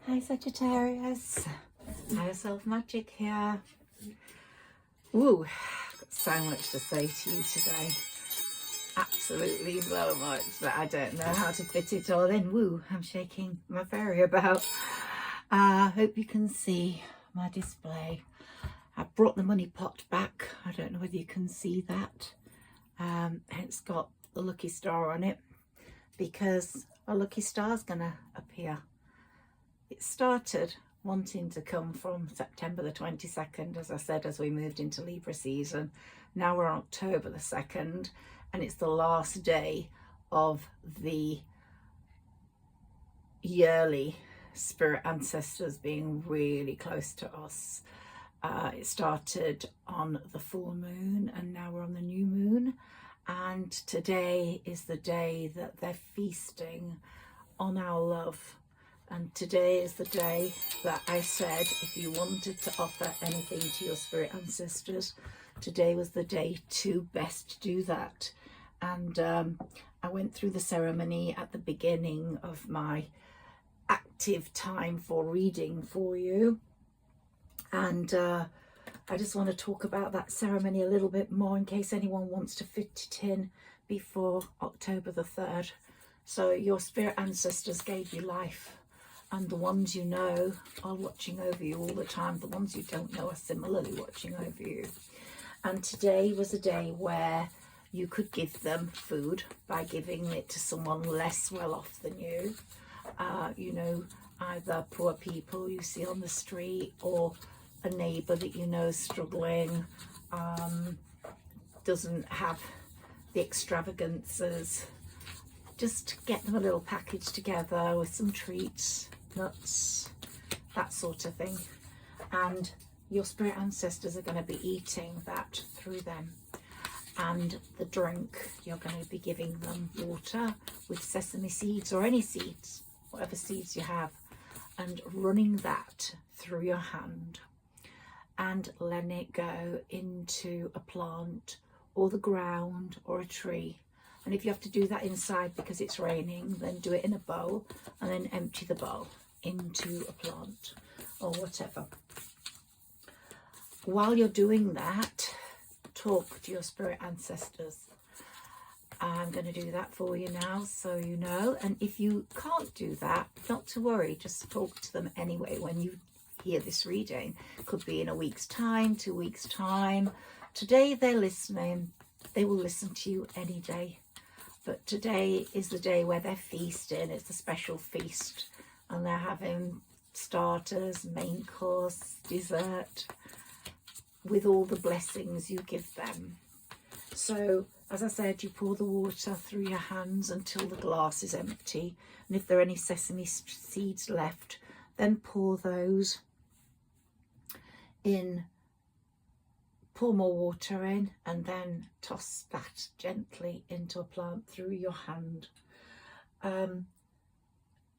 Hi Sagittarius, Higher Self Magic here. Ooh, got so much to say to you today. Absolutely so much that I don't know how to fit it all in. Woo, I'm shaking my fairy about. Hope you can see my display. I brought the money pot back. I don't know whether you can see that. It's got the lucky star on it because a lucky star is going to appear. It started wanting to come from September the 22nd, as I said, as we moved into Libra season. Now we're on October the 2nd, and it's the last day of the yearly spirit ancestors being really close to us. It started on the full moon, and now we're on the new moon. And today is the day that they're feasting on our love. And today is the day that I said, if you wanted to offer anything to your spirit ancestors, today was the day to best do that. And I went through the ceremony at the beginning of my active time for reading for you. And I just want to talk about that ceremony a little bit more in case anyone wants to fit it in before October the 3rd. So your spirit ancestors gave you life. And the ones you know are watching over you all the time. The ones you don't know are similarly watching over you. And today was a day where you could give them food by giving it to someone less well off than you. You know, either poor people you see on the street or a neighbour that you know is struggling, doesn't have the extravagances. Just get them a little package together with some treats, nuts, that sort of thing, and your spirit ancestors are going to be eating that through them. And the drink, you're going to be giving them water with sesame seeds or any seeds, whatever seeds you have, and running that through your hand and letting it go into a plant or the ground or a tree. And if you have to do that inside because it's raining, then do it in a bowl and then empty the bowl into a plant or whatever. While you're doing that, talk to your spirit ancestors. I'm going to do that for you now so you know. And if you can't do that, not to worry, just talk to them anyway when you hear this reading. Could be in a week's time, 2 weeks' time. Today they're listening. They will listen to you any day. But today is the day where they're feasting. It's a special feast. And they're having starters, main course, dessert, with all the blessings you give them. So, as I said, you pour the water through your hands until the glass is empty. And if there are any sesame seeds left, then pour those in. Pour more water in and then toss that gently into a plant through your hand.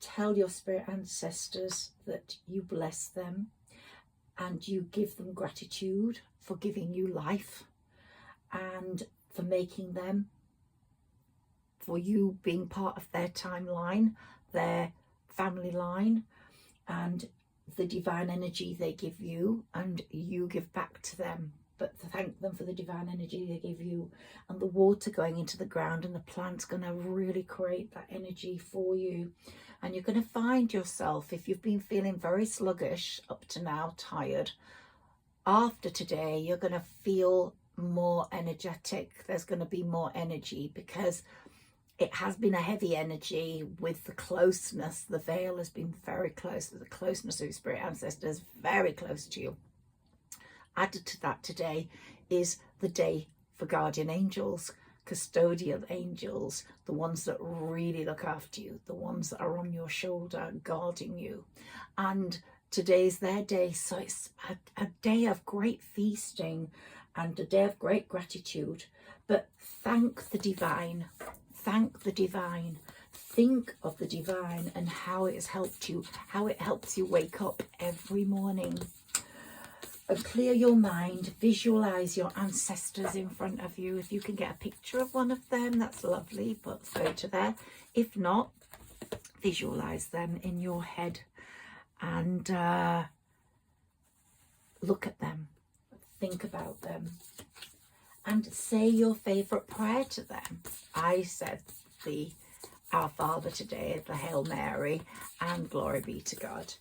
Tell your spirit ancestors that you bless them and you give them gratitude for giving you life and for making them, for you being part of their timeline, their family line, and the divine energy they give you and you give back to them. But thank them for the divine energy they give you, and the water going into the ground, and the plant's going to really create that energy for you. And you're going to find yourself, if you've been feeling very sluggish up to now, tired, after today you're going to feel more energetic. There's going to be more energy because it has been a heavy energy with the closeness. The veil has been very close. The closeness of your spirit ancestors, very close to you. Added to that today is the day for guardian angels, custodial angels, the ones that really look after you, the ones that are on your shoulder guarding you. And today's their day, so it's a day of great feasting and a day of great gratitude. But thank the divine, thank the divine, think of the divine and how it has helped you, how it helps you wake up every morning. And clear your mind, visualize your ancestors in front of you. If you can get a picture of one of them, that's lovely, put a photo there. If not, visualize them in your head and look at them, think about them, and say your favourite prayer to them. I said the Our Father today, the Hail Mary, and Glory be to God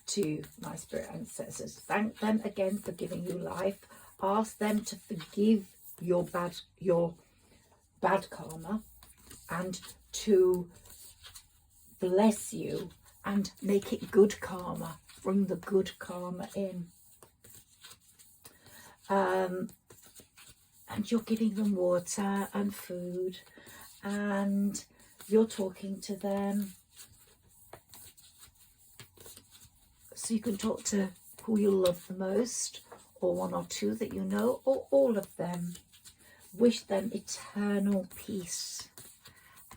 to my spirit ancestors. Thank them again for giving you life. Ask them to forgive your bad karma and to bless you and make it good karma. Bring the good karma in. And you're giving them water and food, and you're talking to them. So you can talk to who you love the most, or one or two that you know, or all of them. Wish them eternal peace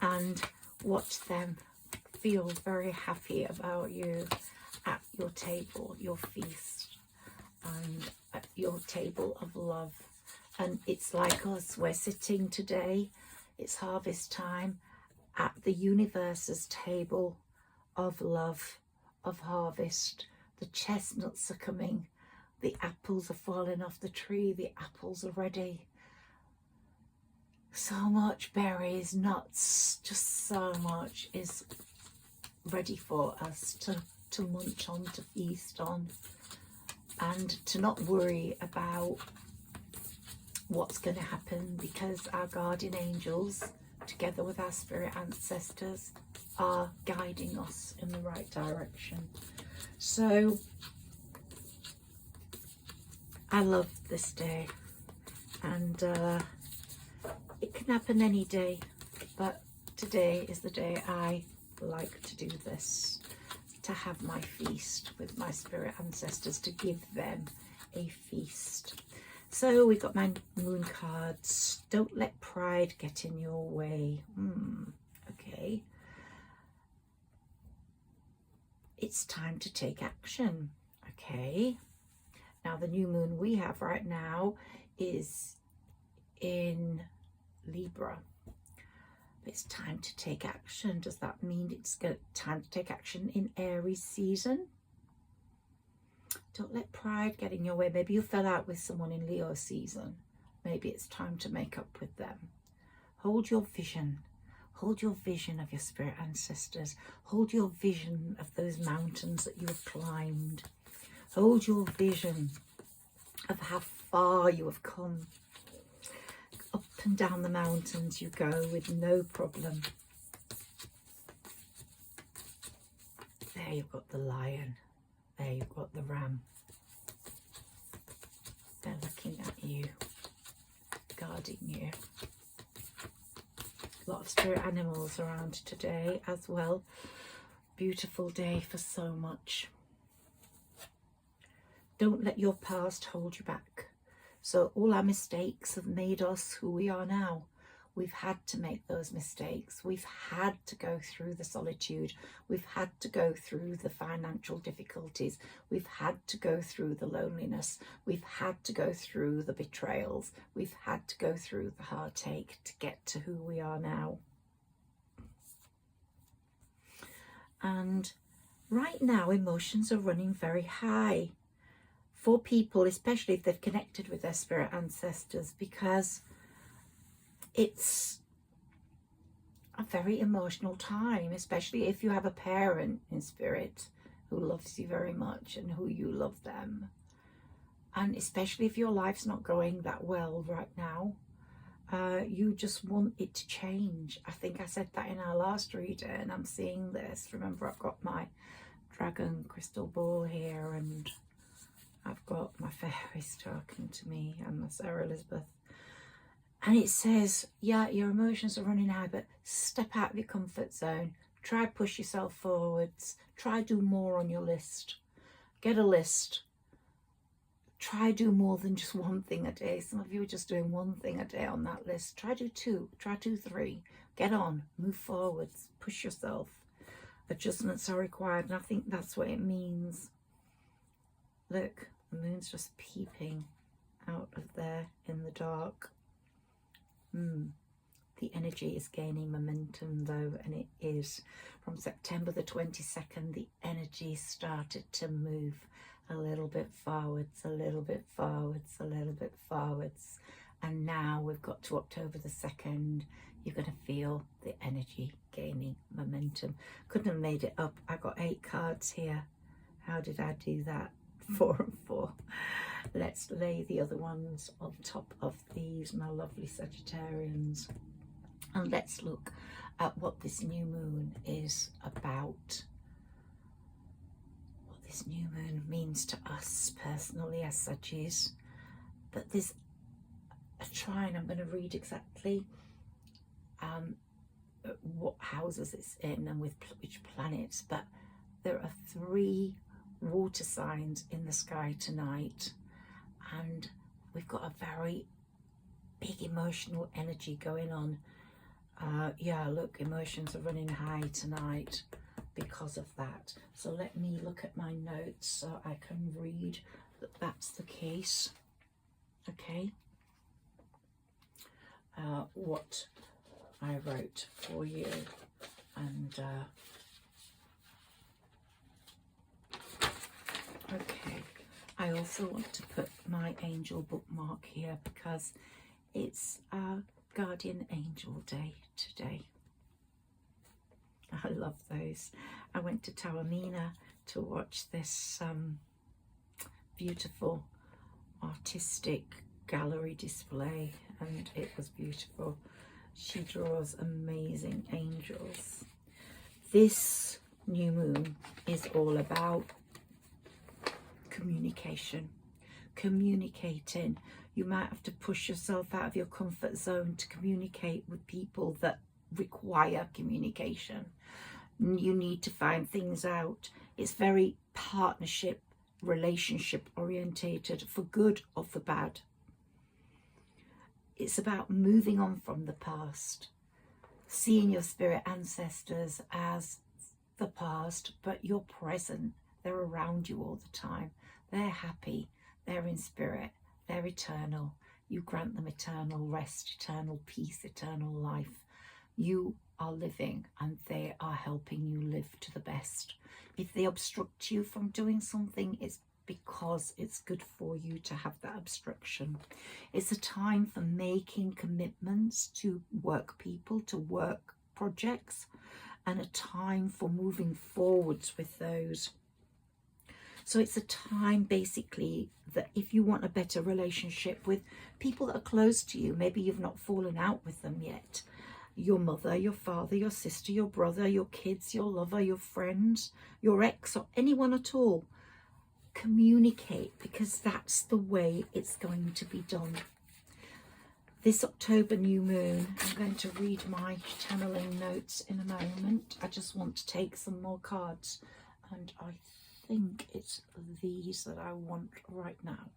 and watch them feel very happy about you at your table, your feast, and at your table of love. And it's like us, we're sitting today, it's harvest time, at the universe's table of love, of harvest. The chestnuts are coming, the apples are falling off the tree, the apples are ready. So much berries, nuts, just so much is ready for us to munch on, to feast on, and to not worry about what's going to happen, because our guardian angels, together with our spirit ancestors, are guiding us in the right direction. So I love this day, and it can happen any day, but today is the day I like to do this, to have my feast with my spirit ancestors, to give them a feast. So we got my moon cards. Don't let pride get in your way. Okay. It's time to take action. Okay. Now the new moon we have right now is in Libra. It's time to take action. Does that mean it's time to take action in Aries season? Don't let pride get in your way. Maybe you fell out with someone in Leo season. Maybe it's time to make up with them. Hold your vision. Hold your vision of your spirit ancestors. Hold your vision of those mountains that you have climbed. Hold your vision of how far you have come. Up and down the mountains you go with no problem. There you've got the lion. There you've got the ram. They're looking at you, guarding you. A lot of spirit animals around today as well. Beautiful day for so much. Don't let your past hold you back. So all our mistakes have made us who we are now. We've had to make those mistakes. We've had to go through the solitude. We've had to go through the financial difficulties. We've had to go through the loneliness. We've had to go through the betrayals. We've had to go through the heartache to get to who we are now. And right now, emotions are running very high for people, especially if they've connected with their spirit ancestors, because it's a very emotional time, especially if you have a parent in spirit who loves you very much and who you love them. And especially if your life's not going that well right now, you just want it to change. I think I said that in our last reading, and I'm seeing this. Remember, I've got my dragon crystal ball here, and I've got my fairies talking to me and my Sarah Elizabeth. And it says, yeah, your emotions are running high, but step out of your comfort zone. Try push yourself forwards. Try do more on your list. Get a list. Try do more than just one thing a day. Some of you are just doing one thing a day on that list. Try do two. Try do three. Get on. Move forwards. Push yourself. Adjustments are required. And I think that's what it means. Look, the moon's just peeping out of there in the dark. The energy is gaining momentum though, and it is. From September the 22nd, the energy started to move a little bit forwards, a little bit forwards, a little bit forwards. And now we've got to October the 2nd. You're going to feel the energy gaining momentum. Couldn't have made it up. I got 8 cards here. How did I do that? 4 and 4. Let's lay the other ones on top of these, my lovely Sagittarians. And let's look at what this new moon is about. What this new moon means to us personally as Sagittarius. But there's a trine. I'm going to read exactly what houses it's in and with which planets. But there are 3 water signs in the sky tonight. And we've got a very big emotional energy going on. Yeah, look, emotions are running high tonight because of that. So let me look at my notes so I can read that that's the case. Okay. What I wrote for you. And okay. I also want to put my angel bookmark here because it's our guardian angel day today. I love those. I went to Taormina to watch this beautiful artistic gallery display, and it was beautiful. She draws amazing angels. This new moon is all about communication. Communicating. You might have to push yourself out of your comfort zone to communicate with people that require communication. You need to find things out. It's very partnership, relationship orientated, for good or for bad. It's about moving on from the past, seeing your spirit ancestors as the past, but you're present. They're around you all the time. They're happy. They're in spirit. They're eternal. You grant them eternal rest, eternal peace, eternal life. You are living and they are helping you live to the best. If they obstruct you from doing something, it's because it's good for you to have that obstruction. It's a time for making commitments to work people, to work projects, and a time for moving forwards with those. So it's a time basically that if you want a better relationship with people that are close to you, maybe you've not fallen out with them yet, your mother, your father, your sister, your brother, your kids, your lover, your friends, your ex, or anyone at all, communicate, because that's the way it's going to be done. This October new moon, I'm going to read my channeling notes in a moment. I just want to take some more cards, and I think it's these that I want right now.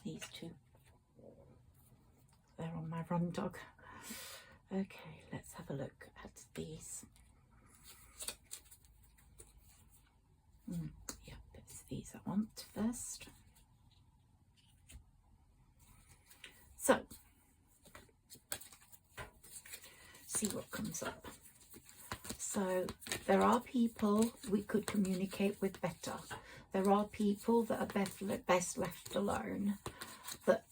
These 2. They're on my run dog. Okay, let's have a look at these. Yep, it's these I want first. So, see what comes up. So there are people we could communicate with better. There are people that are best left alone, that,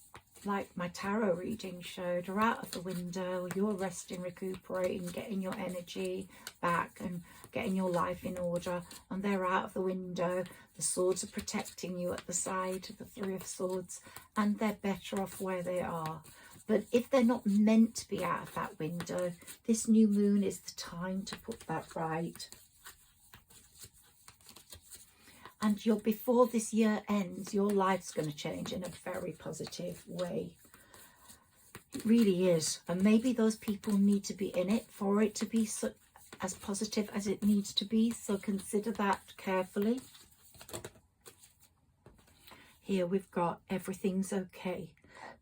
like my tarot reading showed, are out of the window. You're resting, recuperating, getting your energy back and getting your life in order, and they're out of the window. The swords are protecting you at the side, the 3 of Swords, and they're better off where they are. But if they're not meant to be out of that window, this new moon is the time to put that right. And before this year ends, your life's going to change in a very positive way. It really is. And maybe those people need to be in it for it to be as positive as it needs to be. So consider that carefully. Here we've got everything's okay.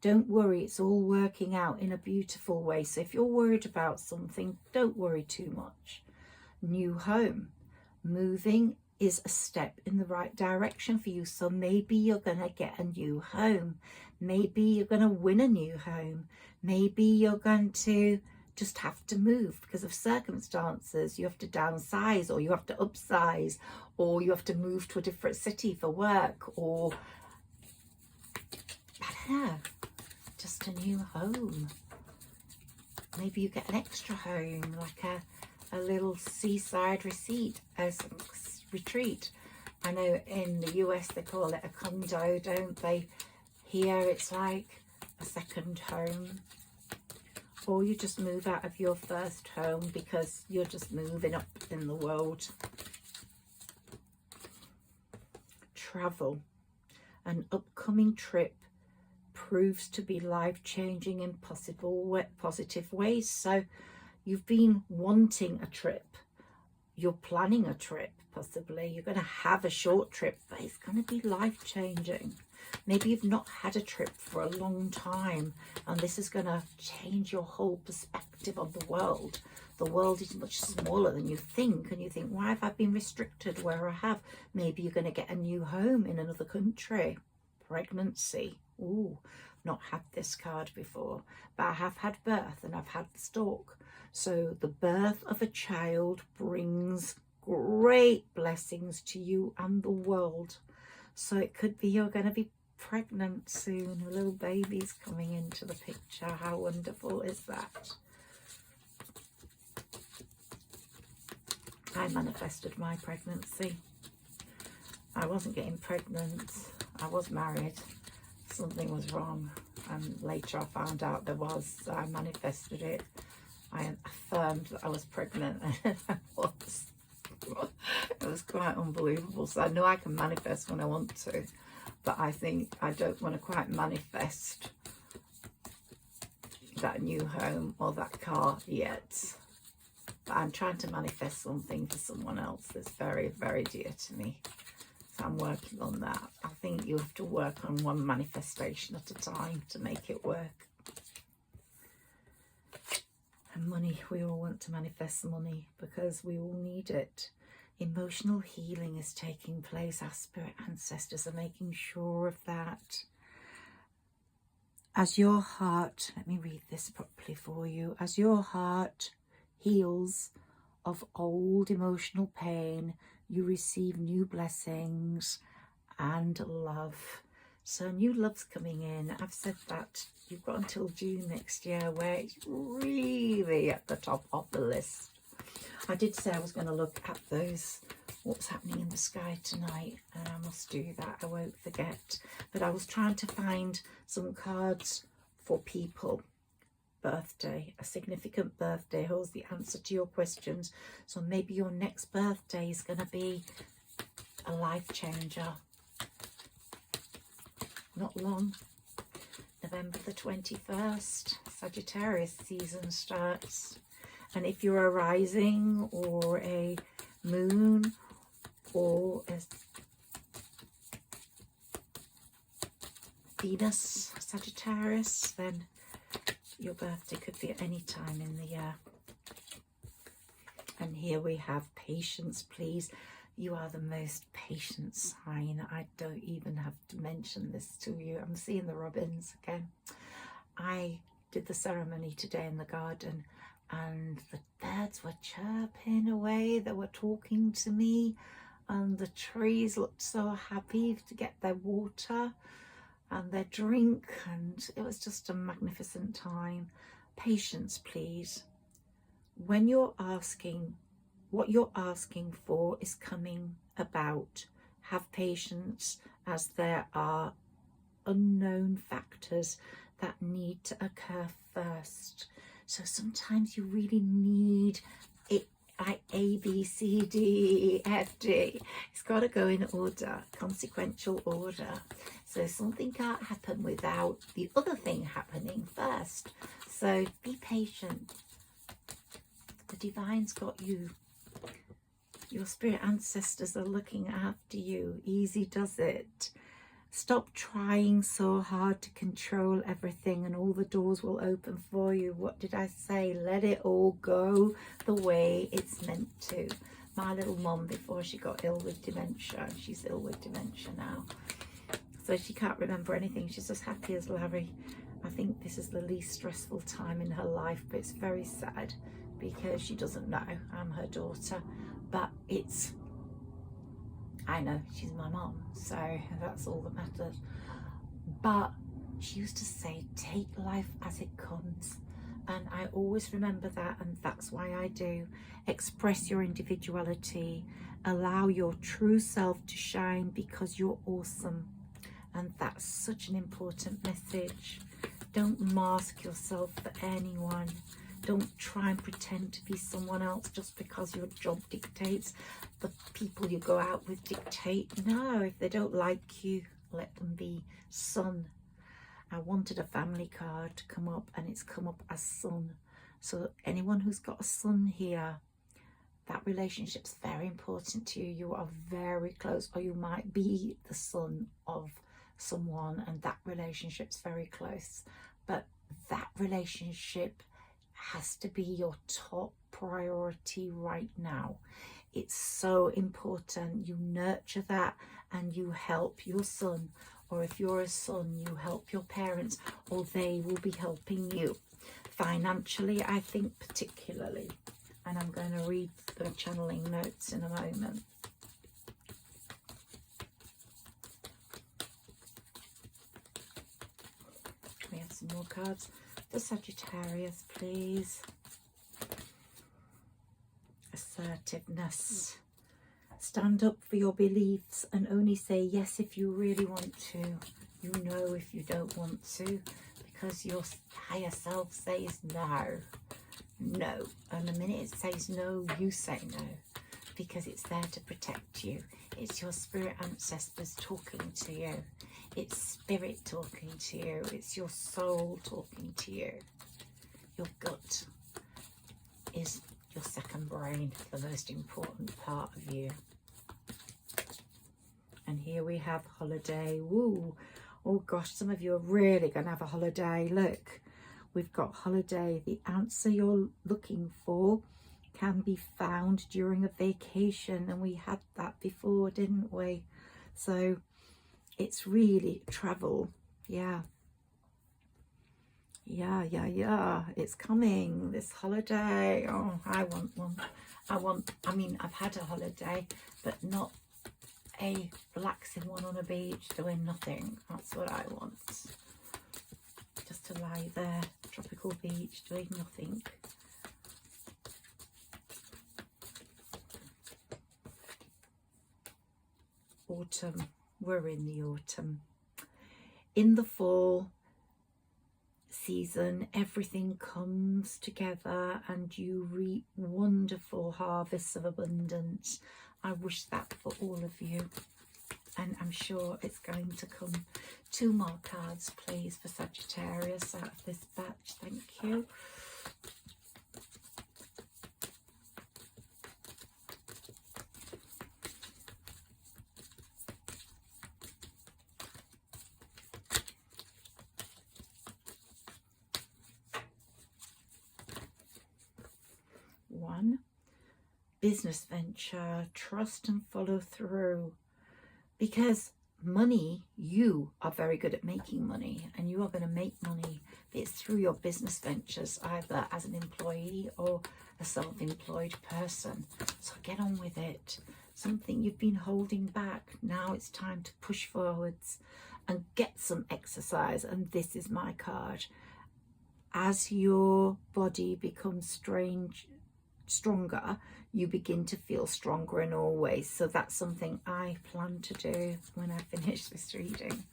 Don't worry, it's all working out in a beautiful way. So if you're worried about something, don't worry too much. New home, moving is a step in the right direction for you. So maybe you're going to get a new home. Maybe you're going to win a new home. Maybe you're going to just have to move because of circumstances. You have to downsize, or you have to upsize, or you have to move to a different city for work, or I don't know, just a new home. Maybe you get an extra home, like a little seaside retreat. I know in the US they call it a condo, don't they? Here it's like a second home. Or you just move out of your first home because you're just moving up in the world. Travel. An upcoming trip proves to be life-changing in positive ways. So you've been wanting a trip. You're planning a trip, possibly. You're going to have a short trip, but it's going to be life-changing. Maybe you've not had a trip for a long time, and this is going to change your whole perspective of the world. The world is much smaller than you think, and you think, why have I been restricted where I have? Maybe you're going to get a new home in another country. Pregnancy. Ooh, not had this card before, but I have had birth and I've had the stalk. So the birth of a child brings great blessings to you and the world. So it could be you're going to be pregnant soon. A little baby's coming into the picture. How wonderful is that? I manifested my pregnancy. I wasn't getting pregnant. I was married. Something was wrong, and later I found out there was. So I manifested it. I affirmed that I was pregnant, and I was. It was quite unbelievable. So I know I can manifest when I want to, but I think I don't want to quite manifest that new home or that car yet. But I'm trying to manifest something for someone else that's very, very dear to me. So I'm working on that. I think you have to work on one manifestation at a time to make it work. And money, we all want to manifest money because we all need it. Emotional healing is taking place. Our spirit ancestors are making sure of that. As your heart, let me read this properly for you. As your heart heals of old emotional pain, you receive new blessings and love. So new love's coming in. I've said that you've got until June next year where it's really at the top of the list. I did say I was going to look at those, what's happening in the sky tonight, and I must do that. I won't forget. But I was trying to find some cards for people. Birthday, a significant birthday holds the answer to your questions. So maybe your next birthday is going to be a life changer. Not long. November the 21st, Sagittarius season starts. And if you're a rising or a moon or a Venus Sagittarius, then your birthday could be at any time in the year. And here we have patience, please. You are the most patient sign. I don't even have to mention this to you. I'm seeing the robins again. I did the ceremony today in the garden, and the birds were chirping away. They were talking to me, and the trees looked so happy to get their water and their drink, and it was just a magnificent time. Patience, please. When you're asking, what you're asking for is coming about. Have patience, as there are unknown factors that need to occur first. So sometimes you really need it, like A, B, C, D, E, F, G. It's got to go in order, consequential order. So something can't happen without the other thing happening first. So be patient. The divine's got you. Your spirit ancestors are looking after you. Easy does it. Stop trying so hard to control everything and all the doors will open for you. What did I say? Let it all go the way it's meant to. my little mum before she got ill with dementia. She's ill with dementia now, so she can't remember anything. She's as happy as Larry. I think this is the least stressful time in her life, but it's very sad because she doesn't know I'm her daughter. But I know she's my mum, so that's all that matters. But she used to say, take life as it comes. And I always remember that, and that's why I do. Express your individuality, allow your true self to shine because you're awesome. And that's such an important message. Don't mask yourself for anyone. Don't try and pretend to be someone else just because your job dictates. The people you go out with dictate. No, if they don't like you, let them be. Son. I wanted a family card to come up, and it's come up as son. So anyone who's got a son here, that relationship's very important to you. You are very close, or you might be the son of someone, and that relationship's very close. But that relationship has to be your top priority right now. It's so important you nurture that and you help your son, or if you're a son, you help your parents, or they will be helping you financially, I think, particularly. And I'm going to read the channeling notes in a moment. We have some more cards for Sagittarius, please. Assertiveness. Stand up for your beliefs and only say yes if you really want to. You know if you don't want to, because your higher self says no. No. And the minute it says no, you say no, because it's there to protect you. It's your spirit ancestors talking to you. It's spirit talking to you. It's your soul talking to you. Your gut is your second brain, the most important part of you. And here we have holiday. Woo! Oh gosh, some of you are really going to have a holiday. Look, we've got holiday. The answer you're looking for can be found during a vacation, and we had that before, didn't we? So it's really travel. Yeah, it's coming, this holiday. Oh, I want one. I mean, I've had a holiday, but not a relaxing one on a beach doing nothing. That's what I want. Just to lie there, tropical beach, doing nothing. Autumn. We're in the autumn. In the fall season, everything comes together and you reap wonderful harvests of abundance. I wish that for all of you, and I'm sure it's going to come. 2 more cards, please, for Sagittarius out of this batch. Thank you. One, business venture, trust and follow through, because money, you are very good at making money, and you are going to make money. It's through your business ventures, either as an employee or a self-employed person. So get on with it. Something you've been holding back, now it's time to push forwards and get some exercise. And this is my card. As your body becomes stronger, you begin to feel stronger in all ways. So that's something I plan to do when I finish this reading.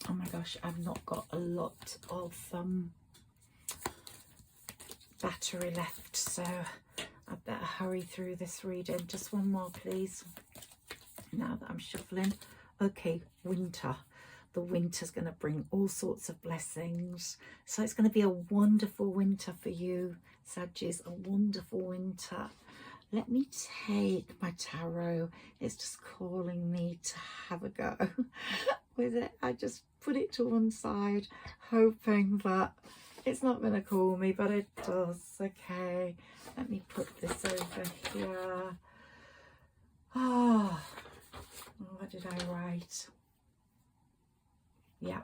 Oh my gosh, I've not got a lot of battery left, so I better hurry through this reading. Just one more, please, now that I'm shuffling. Okay, winter. The winter's going to bring all sorts of blessings. So it's going to be a wonderful winter for you, Sagittarius, a wonderful winter. Let me take my tarot. It's just calling me to have a go with it. I just put it to one side, hoping that It's not going to call me, but it does. Okay, let me put this over here. Oh, what did I write? Yeah.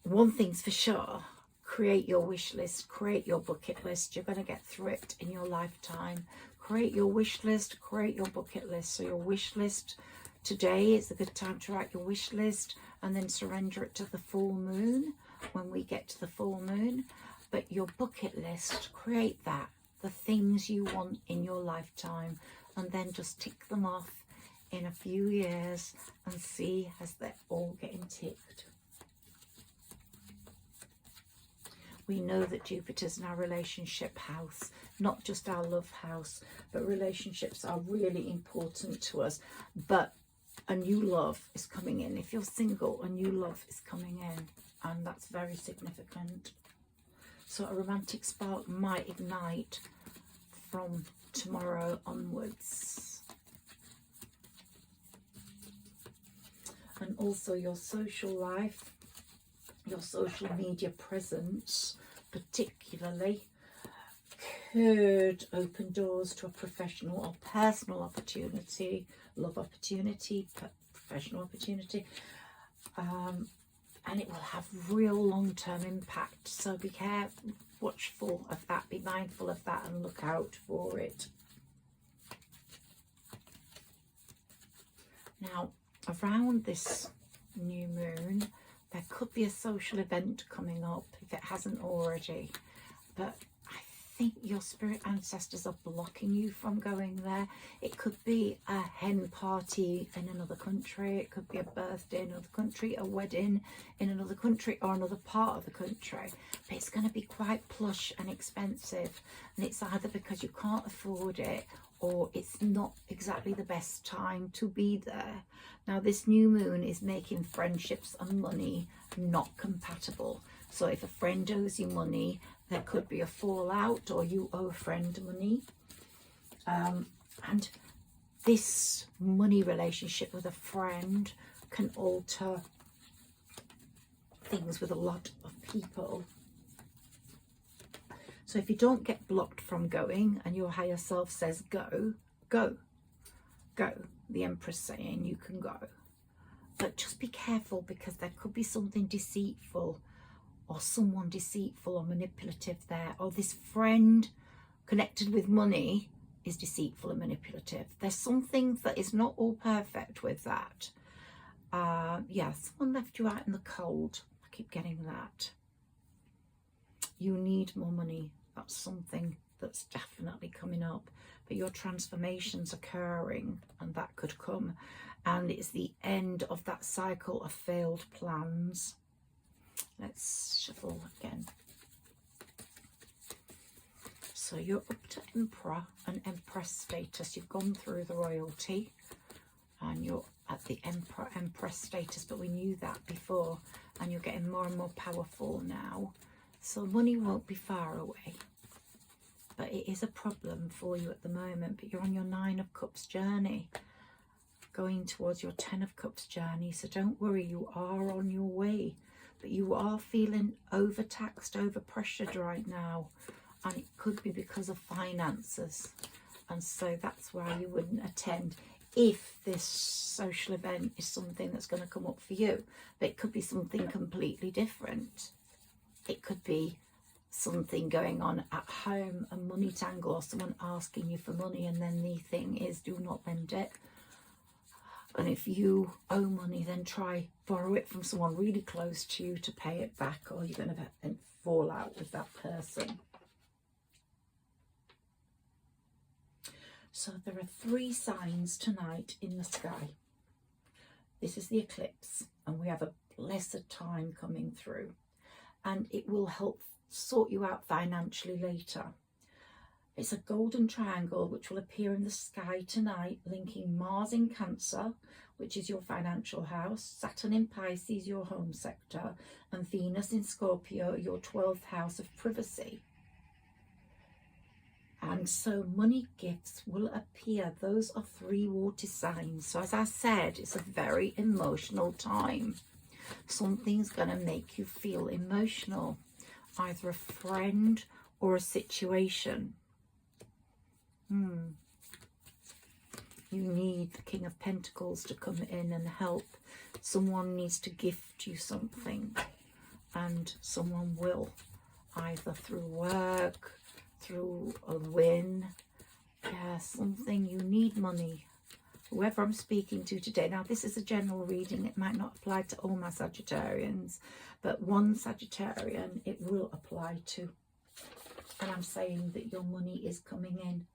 One thing's for sure. Create your wish list. Create your bucket list. You're going to get through it in your lifetime. Create your wish list. Create your bucket list. So your wish list today is a good time to write your wish list and then surrender it to the full moon when we get to the full moon. But your bucket list, create that, the things you want in your lifetime, and then just tick them off in a few years and see as they're all getting ticked. We know that Jupiter's in our relationship house, not just our love house, but relationships are really important to us. But a new love is coming in. If you're single, a new love is coming in, and that's very significant. So a romantic spark might ignite from tomorrow onwards. And also your social life, your social media presence particularly could open doors to a professional or personal opportunity, love opportunity, professional opportunity, and it will have real long-term impact. So be careful, watchful of that, be mindful of that, and look out for it. Now, around this new moon, there could be a social event coming up if it hasn't already, but I think your spirit ancestors are blocking you from going there. It could be a hen party in another country, it could be a birthday in another country, a wedding in another country or another part of the country, but it's going to be quite plush and expensive, and it's either because you can't afford it or it's not exactly the best time to be there. Now, this new moon is making friendships and money not compatible. So if a friend owes you money, there could be a fallout, or you owe a friend money. And this money relationship with a friend can alter things with a lot of people. So if you don't get blocked from going and your higher self says go, go, go, the Empress saying you can go. But just be careful, because there could be something deceitful or someone deceitful or manipulative there, or this friend connected with money is deceitful and manipulative. There's something that is not all perfect with that. Yeah, someone left you out in the cold. I keep getting that. You need more money. That's something that's definitely coming up. But your transformation's occurring, and that could come. And it's the end of that cycle of failed plans. Let's shuffle again. So you're up to Emperor and Empress status. You've gone through the royalty and you're at the Emperor, Empress status, but we knew that before, and you're getting more and more powerful now. So money won't be far away, but it is a problem for you at the moment. But you're on your 9 of Cups journey, going towards your 10 of Cups journey. So don't worry, you are on your way, but you are feeling overtaxed, overpressured right now. And it could be because of finances. And so that's why you wouldn't attend if this social event is something that's going to come up for you. But it could be something completely different. It could be something going on at home, a money tangle, or someone asking you for money, and then the thing is, do not lend it. And if you owe money, then try borrow it from someone really close to you to pay it back, or you're going to fall out with that person. So there are 3 signs tonight in the sky. This is the eclipse, and we have a blessed time coming through, and it will help sort you out financially later. It's a golden triangle which will appear in the sky tonight, linking Mars in Cancer, which is your financial house, Saturn in Pisces, your home sector, and Venus in Scorpio, your 12th house of privacy. And so money gifts will appear. Those are 3 water signs. So as I said, it's a very emotional time. Something's going to make you feel emotional. either a friend or a situation. You need the King of Pentacles to come in and help. Someone needs to gift you something, and someone will, either through work, through a win, something. You need money. Whoever I'm speaking to today, now this is a general reading, it might not apply to all my Sagittarians, but one Sagittarian it will apply to. And I'm saying that your money is coming in.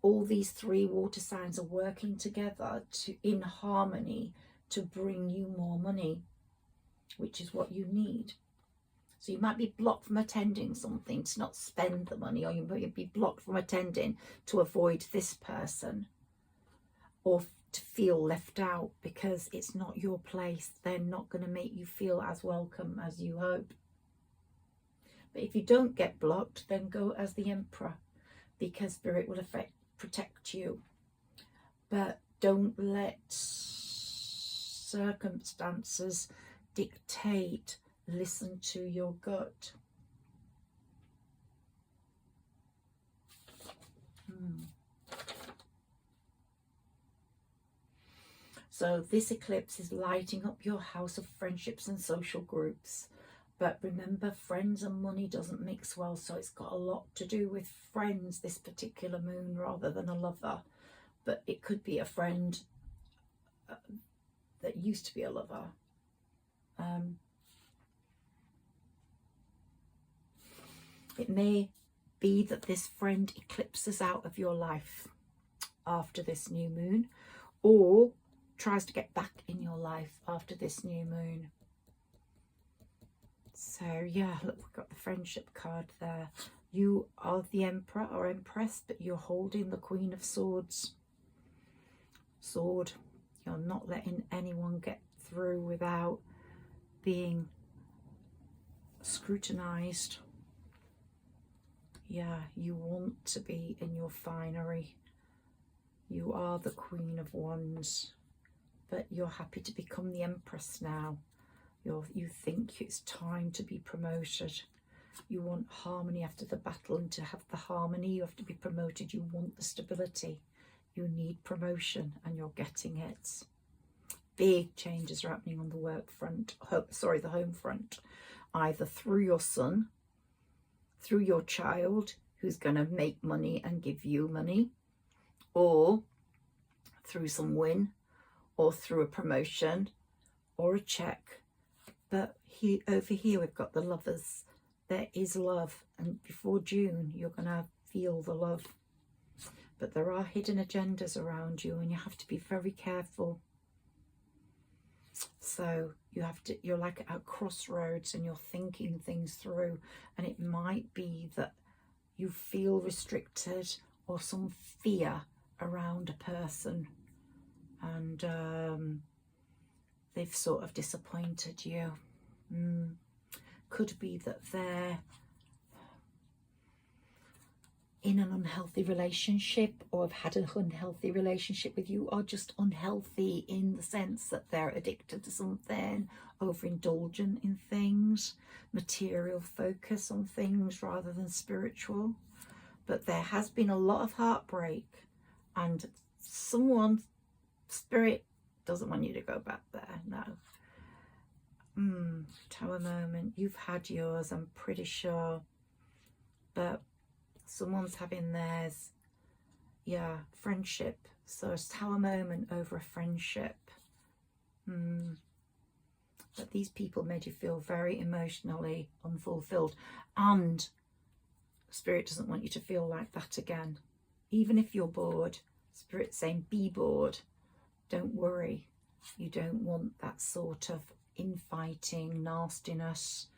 All these three water signs are working together in harmony to bring you more money, which is what you need. So you might be blocked from attending something to not spend the money, or you might be blocked from attending to avoid this person, or to feel left out because it's not your place. They're not going to make you feel as welcome as you hope. But if you don't get blocked, then go as the Emperor, because Spirit will protect you. But don't let circumstances dictate. Listen to your gut. So this eclipse is lighting up your house of friendships and social groups. But remember, friends and money doesn't mix well, so it's got a lot to do with friends, this particular moon, rather than a lover. But it could be a friend that used to be a lover. It may be that this friend eclipses out of your life after this new moon, or tries to get back in your life after this new moon. So yeah, look, we've got the friendship card there. You are the Emperor or Empress, but you're holding the Queen of Swords. Sword. You're not letting anyone get through without being scrutinized. Yeah, you want to be in your finery. You are the Queen of Wands, but you're happy to become the Empress now. You think it's time to be promoted. You want harmony after the battle, and to have the harmony, you have to be promoted. You want the stability. You need promotion, and you're getting it. Big changes are happening on the work front, the home front, either through your son, through your child, who's going to make money and give you money, or through some win, or through a promotion, or a check. But over here we've got the Lovers. There is love, and before June you're going to feel the love. But there are hidden agendas around you, and you have to be very careful. So you're like at crossroads, and you're thinking things through, and it might be that you feel restricted or some fear around a person, and they've sort of disappointed you. Could be that they're in an unhealthy relationship, or have had an unhealthy relationship with you, or just unhealthy in the sense that they're addicted to something, overindulgent in things, material focus on things rather than spiritual. But there has been a lot of heartbreak, and Spirit doesn't want you to go back there. No. Tower moment. You've had yours, I'm pretty sure, but someone's having theirs. Yeah, friendship. So a tower moment over a friendship. But these people made you feel very emotionally unfulfilled, and Spirit doesn't want you to feel like that again. Even if you're bored, Spirit's saying be bored. Don't worry. You don't want that sort of infighting, nastiness.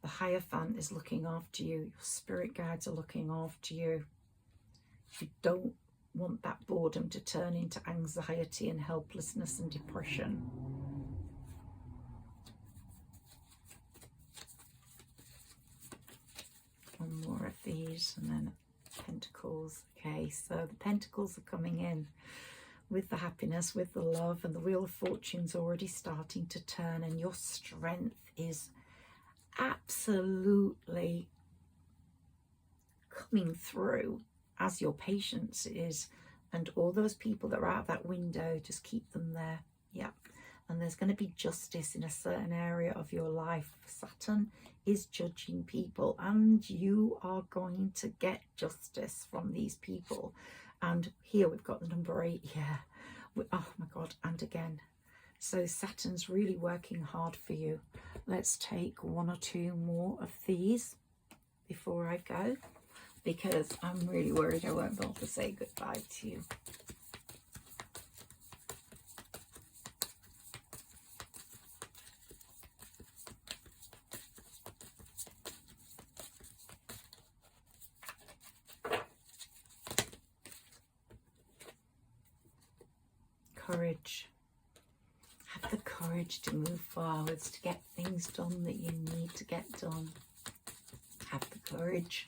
The Hierophant is looking after you. Your spirit guides are looking after you. You don't want that boredom to turn into anxiety and helplessness and depression. One more of these, and then Pentacles. Okay, so the Pentacles are coming in with the happiness, with the love, and the Wheel of Fortune's already starting to turn, and your strength is absolutely coming through as your patience is. And all those people that are out that window, just keep them there. Yeah. And there's going to be justice in a certain area of your life. Saturn is judging people, and you are going to get justice from these people. And here we've got the number 8. Yeah. Oh my God. And again. So Saturn's really working hard for you. Let's take 1 or 2 more of these before I go, because I'm really worried I won't be able to say goodbye to you. Courage. Have the courage to move forwards, to get things done that you need to get done. Have the courage.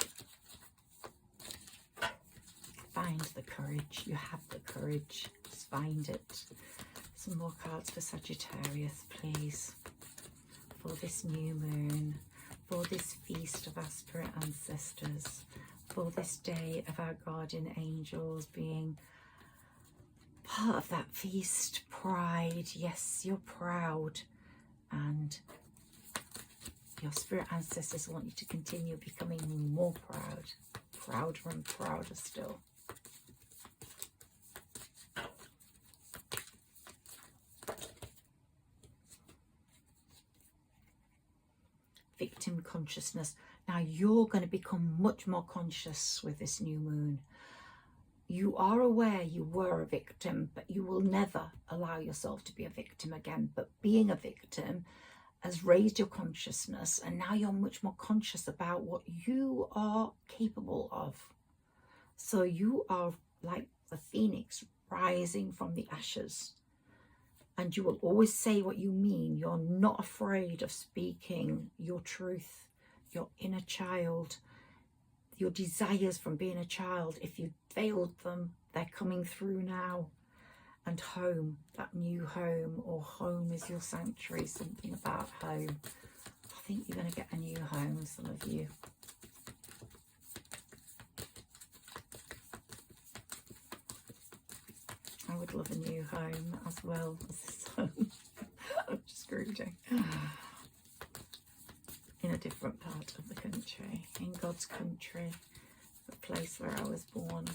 Find the courage. You have the courage. Just find it. Some more cards for Sagittarius, please. For this new moon. For this feast of our spirit ancestors. For this day of our guardian angels being part of that feast. Pride. Yes, you're proud. And your spirit ancestors want you to continue becoming more proud. Prouder and prouder still. Victim consciousness. Now you're going to become much more conscious with this new moon. You are aware you were a victim, but you will never allow yourself to be a victim again. But being a victim has raised your consciousness, and now you're much more conscious about what you are capable of. So you are like the phoenix rising from the ashes, and you will always say what you mean. You're not afraid of speaking your truth, your inner child, your desires from being a child. If you failed them, they're coming through now. And home, that new home, or home is your sanctuary, something about home. I think you're going to get a new home, some of you. I would love a new home as well as this home. I'm just brooding. In a different part of the country, in God's country, the place where I was born.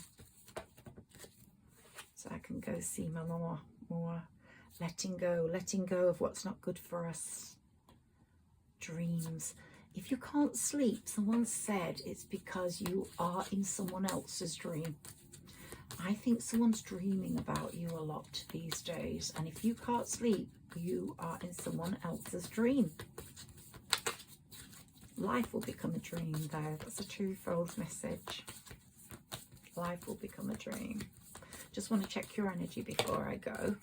So I can go see my mama more. Letting go of what's not good for us. Dreams. If you can't sleep, someone said it's because you are in someone else's dream. I think someone's dreaming about you a lot these days. And if you can't sleep, you are in someone else's dream. Life will become a dream though. That's a twofold message. Life will become a dream. Just want to check your energy before I go.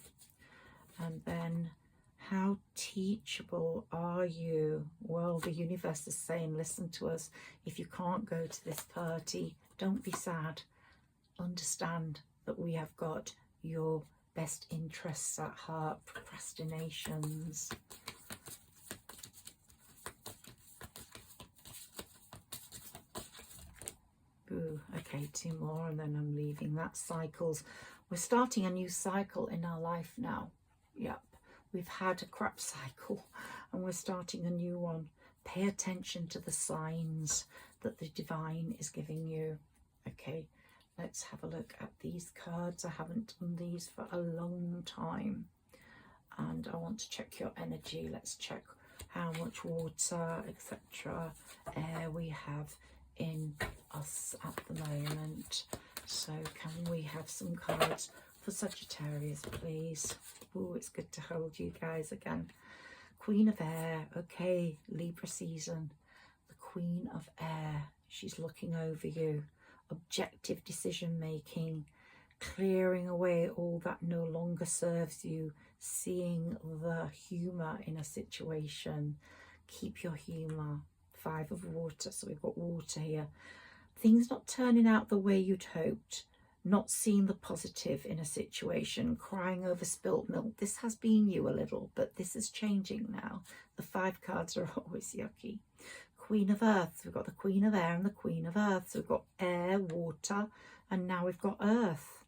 And then, how teachable are you? Well, the universe is saying, listen to us. If you can't go to this party, don't be sad. Understand that we have got your best interests at heart. Procrastinations. Ooh, okay, 2 more and then I'm leaving. That cycles. We're starting a new cycle in our life now. Yep, we've had a crap cycle and we're starting a new one. Pay attention to the signs that the divine is giving you. Okay, let's have a look at these cards. I haven't done these for a long time. And I want to check your energy. Let's check how much water, etc., air we have in us at the moment. So can we have some cards for Sagittarius, please? Oh, it's good to hold you guys again. Queen of Air. Okay, Libra season. The Queen of Air. She's looking over you. Objective decision making. Clearing away all that no longer serves you. Seeing the humour in a situation. Keep your humour. 5 of water, so we've got water here. Things not turning out the way you'd hoped, not seeing the positive in a situation, crying over spilt milk. This has been you a little, but this is changing now. The 5 cards are always yucky. Queen of Earth. We've got the Queen of Air and the Queen of Earth. So we've got air, water, and now we've got earth.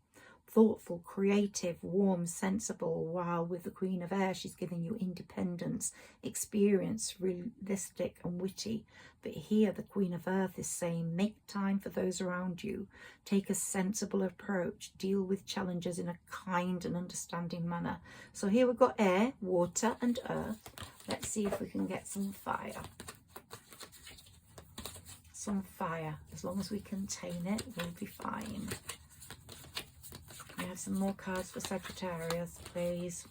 Thoughtful, creative, warm, sensible, while with the Queen of Air, she's giving you independence, experience, realistic and witty. But here the Queen of Earth is saying, make time for those around you, take a sensible approach, deal with challenges in a kind and understanding manner. So here we've got air, water and earth. Let's see if we can get some fire. Some fire. As long as we contain it, we'll be fine. We have some more cards for Sagittarius, please.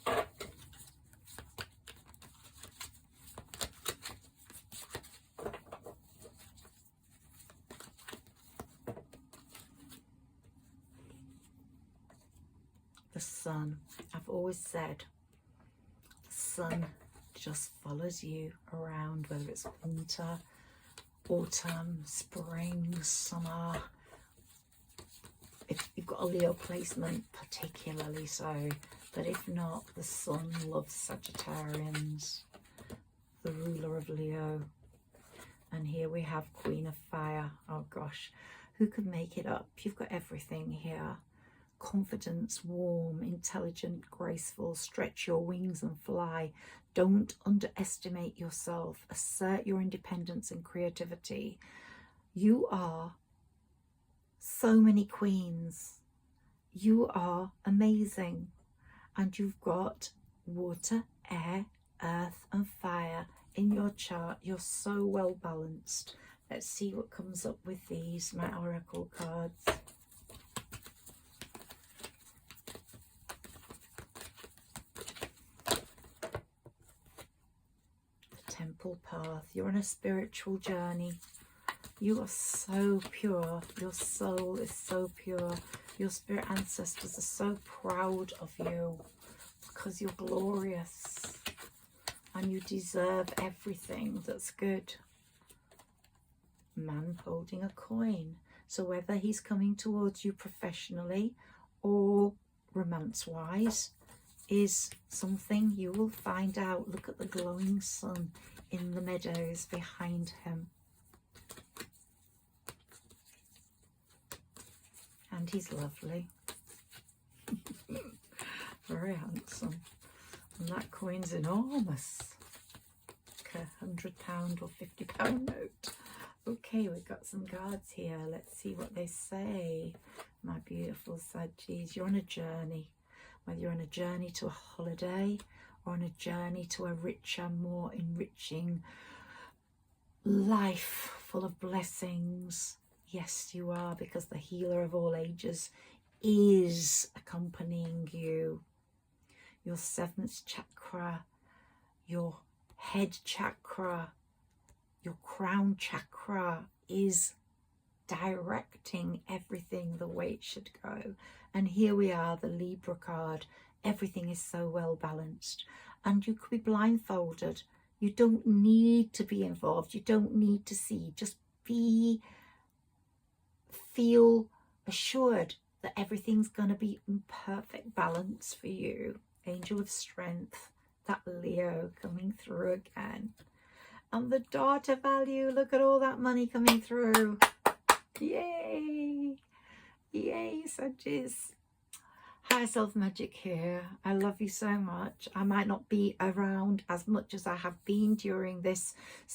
The sun. I've always said the sun just follows you around, whether it's winter, autumn, spring, summer. If you've got a Leo placement, particularly so, but if not, the sun loves Sagittarians, the ruler of Leo. And here we have Queen of Fire. Oh gosh, who could make it up? You've got everything here. Confidence, warm, intelligent, graceful, stretch your wings and fly. Don't underestimate yourself. Assert your independence and creativity. You are so many queens. You are amazing. And you've got water, air, earth and fire in your chart. You're so well balanced. Let's see what comes up with these, my oracle cards. The Temple Path. You're on a spiritual journey. You are so pure. Your soul is so pure. Your spirit ancestors are so proud of you because you're glorious and you deserve everything that's good. Man holding a coin. So whether he's coming towards you professionally or romance-wise is something you will find out. Look at the glowing sun in the meadows behind him. And he's lovely. Very handsome. And that coin's enormous. Like a £100 or £50 note. Okay, we've got some cards here. Let's see what they say. My beautiful Saggis, you're on a journey. Whether you're on a journey to a holiday or on a journey to a richer, more enriching life full of blessings. Yes, you are, because the healer of all ages is accompanying you. Your 7th chakra, your head chakra, your crown chakra is directing everything the way it should go. And here we are, the Libra card. Everything is so well balanced. And you could be blindfolded. You don't need to be involved. You don't need to see. Just feel assured that everything's going to be in perfect balance for you. Angel of Strength, that Leo coming through again. And the daughter value, look at all that money coming through. Yay! Yay, Saggis. Higher self magic here. I love you so much. I might not be around as much as I have been during this